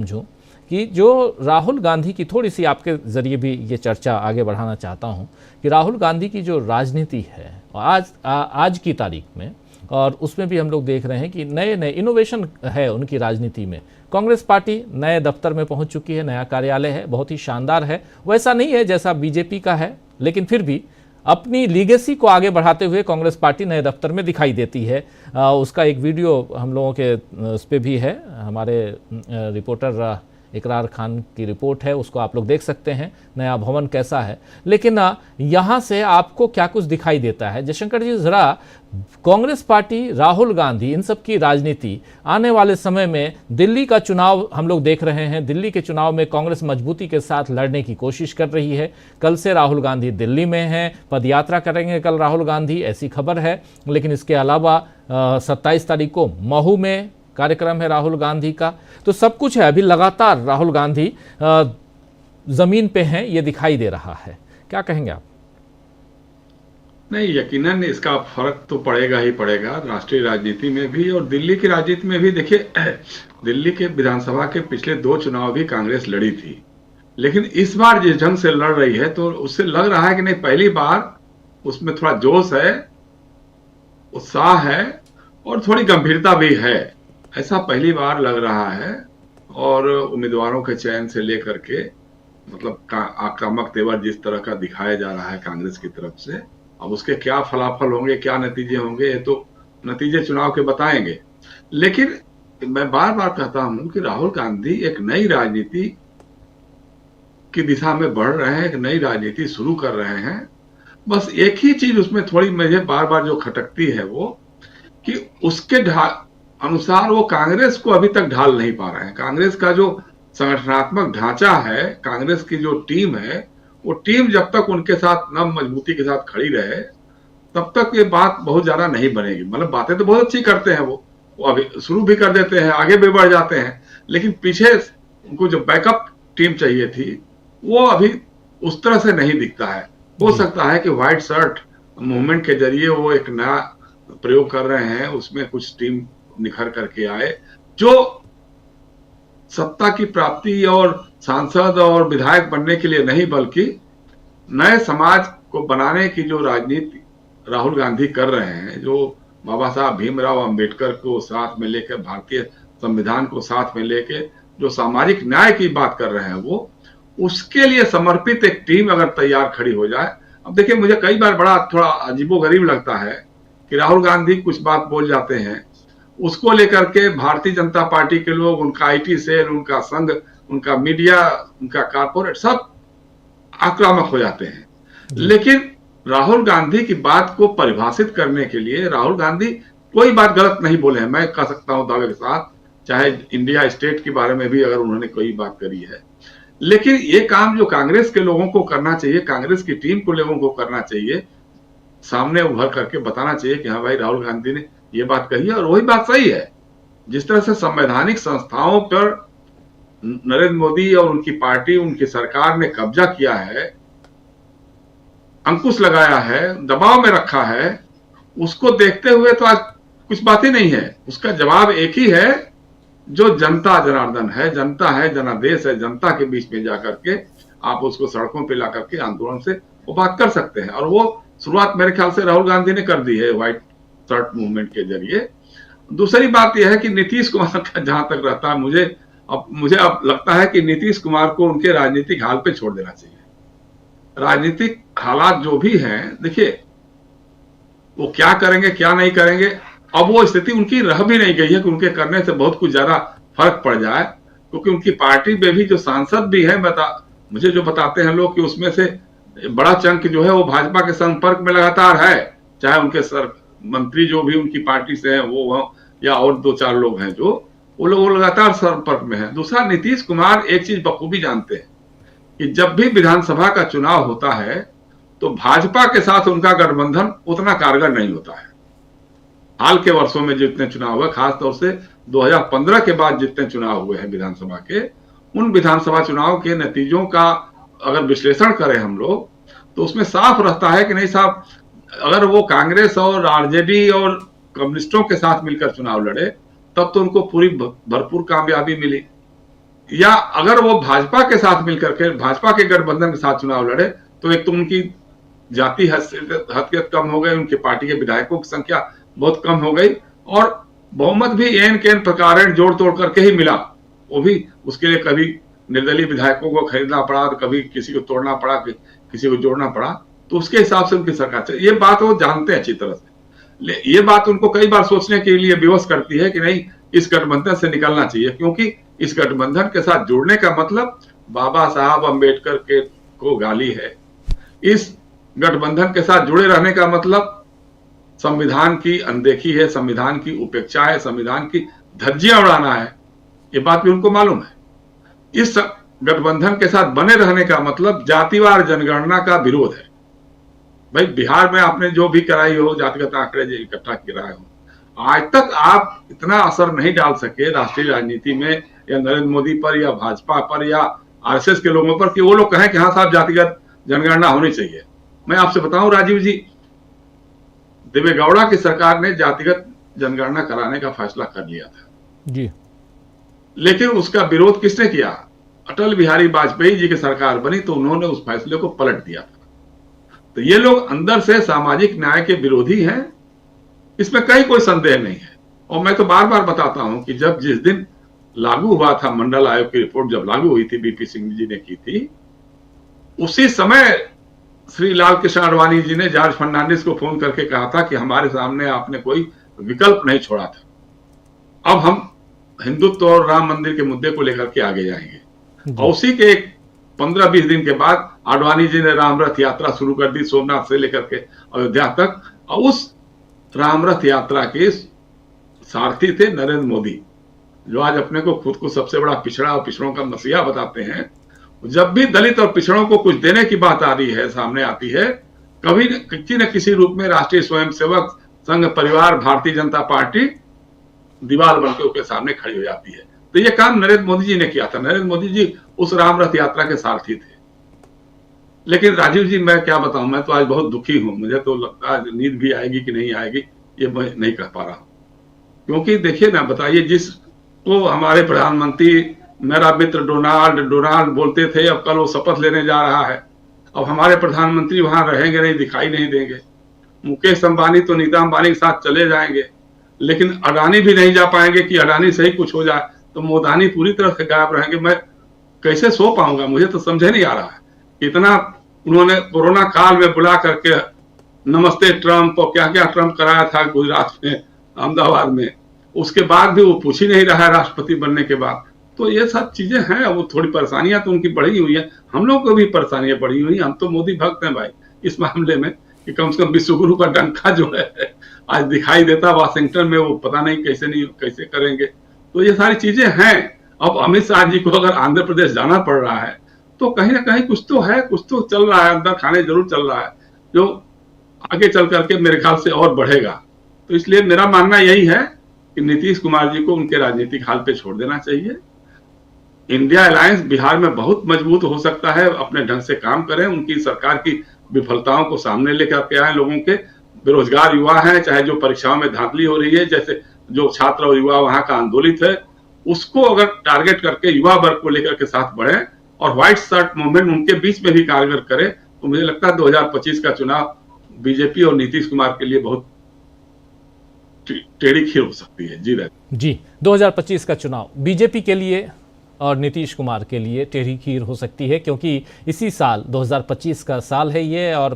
समझूं कि जो राहुल गांधी की, थोड़ी सी आपके ज़रिए भी ये चर्चा आगे बढ़ाना चाहता हूं कि राहुल गांधी की जो राजनीति है आज की तारीख में, और उसमें भी हम लोग देख रहे हैं कि नए नए इनोवेशन है उनकी राजनीति में। कांग्रेस पार्टी नए दफ्तर में पहुंच चुकी है, नया कार्यालय है, बहुत ही शानदार है। वैसा नहीं है जैसा बीजेपी का है, लेकिन फिर भी अपनी लीगेसी को आगे बढ़ाते हुए कांग्रेस पार्टी नए दफ्तर में दिखाई देती है। उसका एक वीडियो हम लोगों के उस पर भी है, हमारे रिपोर्टर इकरार खान की रिपोर्ट है, उसको आप लोग देख सकते हैं, नया भवन कैसा है। लेकिन यहाँ से आपको क्या कुछ दिखाई देता है जयशंकर जी, ज़रा कांग्रेस पार्टी, राहुल गांधी, इन सब की राजनीति आने वाले समय में, दिल्ली का चुनाव हम लोग देख रहे हैं, दिल्ली के चुनाव में कांग्रेस मजबूती के साथ लड़ने की कोशिश कर रही है। कल से राहुल गांधी दिल्ली में हैं, पदयात्रा करेंगे कल राहुल गांधी, ऐसी खबर है। लेकिन इसके अलावा 27 तारीख को महू में कार्यक्रम है राहुल गांधी का। तो सब कुछ है, अभी लगातार राहुल गांधी जमीन पे हैं, ये दिखाई दे रहा है। क्या कहेंगे आप? नहीं, यकीनन इसका फर्क तो पड़ेगा ही पड़ेगा, राष्ट्रीय राजनीति में भी और दिल्ली की राजनीति में भी। देखिए, दिल्ली के विधानसभा के पिछले 2 चुनाव भी कांग्रेस लड़ी थी, लेकिन इस बार जिस ढंग से लड़ रही है तो उससे लग रहा है कि नहीं, पहली बार उसमें थोड़ा जोश है, उत्साह है और थोड़ी गंभीरता भी है। ऐसा पहली बार लग रहा है। और उम्मीदवारों के चयन से लेकर के, मतलब आक्रामक तेवर जिस तरह का दिखाया जा रहा है कांग्रेस की तरफ से, अब उसके क्या फलाफल होंगे, क्या नतीजे होंगे, ये तो नतीजे चुनाव के बताएंगे। लेकिन मैं बार बार कहता हूं कि राहुल गांधी एक नई राजनीति की दिशा में बढ़ रहे हैं, एक नई राजनीति शुरू कर रहे हैं। बस एक ही चीज उसमें थोड़ी मुझे बार बार जो खटकती है वो, कि उसके अनुसार वो कांग्रेस को अभी तक ढाल नहीं पा रहे हैं। कांग्रेस का जो संगठनात्मक ढांचा है, कांग्रेस की जो टीम है, वो टीम जब तक उनके साथ नव मजबूती के साथ खड़ी रहे तब तक ये बात बहुत ज्यादा नहीं बनेगी। मतलब बातें तो बहुत अच्छी करते हैं वो अभी शुरू भी कर देते हैं, आगे भी बढ़ जाते हैं, लेकिन पीछे उनको जो बैकअप टीम चाहिए थी वो अभी उस तरह से नहीं दिखता है। हो सकता है कि व्हाइट शर्ट मूवमेंट के जरिए वो एक नया प्रयोग कर रहे हैं, उसमें कुछ टीम निखर करके आए जो सत्ता की प्राप्ति और सांसद और विधायक बनने के लिए नहीं, बल्कि नए समाज को बनाने की जो राजनीति राहुल गांधी कर रहे हैं, जो बाबा साहब भीमराव अंबेडकर को साथ में लेकर, भारतीय संविधान को साथ में लेकर जो सामाजिक न्याय की बात कर रहे हैं, वो उसके लिए समर्पित एक टीम अगर तैयार खड़ी हो जाए। अब देखिए, मुझे कई बार बड़ा थोड़ा अजीबोगरीब लगता है कि राहुल गांधी कुछ बात बोल जाते हैं, उसको लेकर के भारतीय जनता पार्टी के लोग, उनका आईटी सेल, उनका संघ, उनका मीडिया, उनका कारपोरेट, सब आक्रामक हो जाते हैं। लेकिन राहुल गांधी की बात को परिभाषित करने के लिए राहुल गांधी कोई बात गलत नहीं बोले हैं, मैं कह सकता हूं दावे के साथ, चाहे इंडिया स्टेट के बारे में भी अगर उन्होंने कोई बात करी है। लेकिन ये काम जो कांग्रेस के लोगों को करना चाहिए, कांग्रेस की टीम को लोगों को करना चाहिए, सामने उभर करके बताना चाहिए कि हाँ भाई, राहुल गांधी ने ये बात कही है और वही बात सही है। जिस तरह से संवैधानिक संस्थाओं पर नरेंद्र मोदी और उनकी पार्टी, उनकी सरकार ने कब्जा किया है, अंकुश लगाया है, दबाव में रखा है, उसको देखते हुए तो आज कुछ बात ही नहीं है। उसका जवाब एक ही है, जो जनता जनार्दन है, जनता है, जनादेश है, जनता के बीच में जाकर के आप उसको सड़कों पे ला करके आंदोलन से वो बात कर सकते हैं। और वो शुरुआत मेरे ख्याल से राहुल गांधी ने कर दी है व्हाइट शर्ट मूवमेंट के जरिए। दूसरी बात यह है कि नीतीश कुमार का जहां तक रहता है, मुझे अब लगता है कि नीतीश कुमार को उनके राजनीतिक हाल पे छोड़ देना चाहिए। राजनीतिक हालात जो भी हैं, देखिए वो क्या करेंगे क्या नहीं करेंगे, अब वो स्थिति उनकी रह भी नहीं गई है कि उनके करने से बहुत कुछ ज्यादा फर्क पड़ जाए, क्योंकि उनकी पार्टी में भी जो सांसद भी है, मुझे जो बताते हैं लोग कि उसमें से बड़ा चंक जो है वो भाजपा के संपर्क में लगातार है, चाहे उनके मंत्री जो भी उनकी पार्टी से हैं वो या और 2-4 लोग हैं जो वो लोग लगातार संपर्क में हैं। दूसरा, नीतीश कुमार एक चीज बखूबी जानते हैं कि जब भी विधानसभा का चुनाव होता है तो भाजपा के साथ उनका गठबंधन उतना कारगर नहीं होता है। हाल के वर्षों में जितने चुनाव हुए, खासतौर से 2015 के बाद जितने चुनाव हुए हैं विधानसभा के, उन विधानसभा चुनाव के नतीजों का अगर विश्लेषण करें हम लोग, तो उसमें साफ रहता है कि नहीं साहब, अगर वो कांग्रेस और आरजेडी और कम्युनिस्टों के साथ मिलकर चुनाव लड़े तब तो उनको पूरी भरपूर कामयाबी मिली। या अगर वो भाजपा के साथ मिलकर के, भाजपा के गठबंधन के साथ चुनाव लड़े, तो एक तो उनकी जाति हैसियत कम हो गई, उनके पार्टी के विधायकों की संख्या बहुत कम हो गई, और बहुमत भी एन के एन प्रकार जोड़ तोड़ करके ही मिला। वो भी उसके लिए कभी निर्दलीय विधायकों को खरीदना पड़ा, कभी किसी को तोड़ना पड़ा, किसी को जोड़ना पड़ा, तो उसके हिसाब से उनकी सरकार चली। ये बात वो जानते हैं अच्छी तरह से। ये बात उनको कई बार सोचने के लिए विवश करती है कि नहीं, इस गठबंधन से निकलना चाहिए, क्योंकि इस गठबंधन के साथ जुड़ने का मतलब बाबा साहब अम्बेडकर के को गाली है। इस गठबंधन के साथ जुड़े रहने का मतलब संविधान की अनदेखी है, संविधान की उपेक्षा है, संविधान की धज्जियां उड़ाना है। ये बात भी उनको मालूम है। इस गठबंधन के साथ बने रहने का मतलब जातिवार जनगणना का विरोध है। भाई बिहार में आपने जो भी कराई हो, जातिगत आंकड़े जो इकट्ठा कराए हो, आज तक आप इतना असर नहीं डाल सके राष्ट्रीय राजनीति में, या नरेंद्र मोदी पर, या भाजपा पर, या आरएसएस के लोगों पर, कि वो लोग कहें कि हाँ साहब जातिगत जनगणना होनी चाहिए। मैं आपसे बताऊं राजीव जी, देवेगौड़ा की सरकार ने जातिगत जनगणना कराने का फैसला कर लिया था जी, लेकिन उसका विरोध किसने किया? अटल बिहारी वाजपेयी जी की सरकार बनी तो उन्होंने उस फैसले को पलट दिया था। तो ये लोग अंदर से सामाजिक न्याय के विरोधी हैं, इसमें कहीं कोई संदेह नहीं है। और मैं तो बार बार बताता हूं कि जब जिस दिन लागू हुआ था, मंडल आयोग की रिपोर्ट जब लागू हुई थी, बीपी सिंह जी ने की थी, उसी समय श्री लाल कृष्ण आडवाणी जी ने जॉर्ज फर्नांडिस को फोन करके कहा था कि हमारे सामने आपने कोई विकल्प नहीं छोड़ा था, अब हम हिंदुत्व और राम मंदिर के मुद्दे को लेकर के आगे जाएंगे। और उसी के 15-20 दिन के बाद आडवाणी जी ने रामरथ यात्रा शुरू कर दी, सोमनाथ से लेकर के अयोध्या तक। और उस रामरथ यात्रा के सारथी थे नरेंद्र मोदी, जो आज अपने को खुद को सबसे बड़ा पिछड़ा और पिछड़ों का मसीहा बताते हैं। जब भी दलित और पिछड़ों को कुछ देने की बात आ रही है, सामने आती है, कभी किसी न किसी रूप में राष्ट्रीय स्वयंसेवक संघ परिवार, भारतीय जनता पार्टी दीवार बनकर उसके सामने खड़ी हो जाती है। तो ये काम नरेंद्र मोदी जी ने किया था। नरेंद्र मोदी जी उस रामरथ यात्रा के सारथी थे। लेकिन राजीव जी मैं क्या बताऊं, मैं तो आज बहुत दुखी हूं। मुझे तो लगता है नींद भी आएगी कि नहीं आएगी ये मैं नहीं कह पा रहा हूं। क्योंकि देखिए ना, बताइए, जिसको हमारे प्रधानमंत्री मेरा मित्र डोनाल्ड बोलते थे, अब कल वो शपथ लेने जा रहा है। अब हमारे प्रधानमंत्री वहां रहेंगे नहीं, दिखाई नहीं देंगे। मुकेश अंबानी तो नीता अंबानी के साथ चले जाएंगे, लेकिन अडानी भी नहीं जा पाएंगे कि अडानी से ही कुछ हो जाए, तो मोदानी पूरी तरह से गायब रहेंगे। मैं कैसे सो पाऊंगा, मुझे तो समझे नहीं आ रहा है। इतना उन्होंने कोरोना काल में बुला करके नमस्ते ट्रंप और क्या क्या ट्रंप कराया था गुजरात में, अहमदाबाद में, उसके बाद भी वो पूछ ही नहीं रहा है राष्ट्रपति बनने के बाद। तो ये सब चीजें हैं। वो थोड़ी परेशानियां तो उनकी बढ़ी हुई है, हम लोग को भी परेशानियां बढ़ी हुई। हम तो मोदी भक्त हैं भाई इस मामले में, कि कम से कम विश्वगुरु का डंका जो है आज दिखाई देता वाशिंगटन में, वो पता नहीं कैसे करेंगे। तो ये सारी चीजें हैं। अब अमित शाह जी को अगर आंध्र प्रदेश जाना पड़ रहा है, तो कहीं ना कहीं कुछ तो है, कुछ तो चल रहा है, अंदर खाने जरूर चल रहा है, जो आगे चल करके मेरे ख्याल से और बढ़ेगा। तो इसलिए मेरा मानना यही है कि नीतीश कुमार जी को उनके राजनीतिक हाल पे छोड़ देना चाहिए। इंडिया अलायंस बिहार में बहुत मजबूत हो सकता है, अपने ढंग से काम करें, उनकी सरकार की विफलताओं को सामने लेकर के आए। लोगों के बेरोजगार युवा हैं, चाहे जो परीक्षाओं में धांधली हो रही है, जैसे जो छात्र और युवा वहां का आंदोलित है, उसको अगर टारगेट करके युवा वर्ग को लेकर के साथ बढ़े और व्हाइट शर्ट मूवमेंट उनके बीच में भी कारगर करे, तो मुझे लगता है 2025 का चुनाव बीजेपी और नीतीश कुमार के लिए बहुत टेढ़ी खीर हो सकती है। जी 2025 का चुनाव बीजेपी के लिए और नीतीश कुमार के लिए टेढ़ी खीर हो सकती है, क्योंकि इसी साल 2025 का साल है ये, और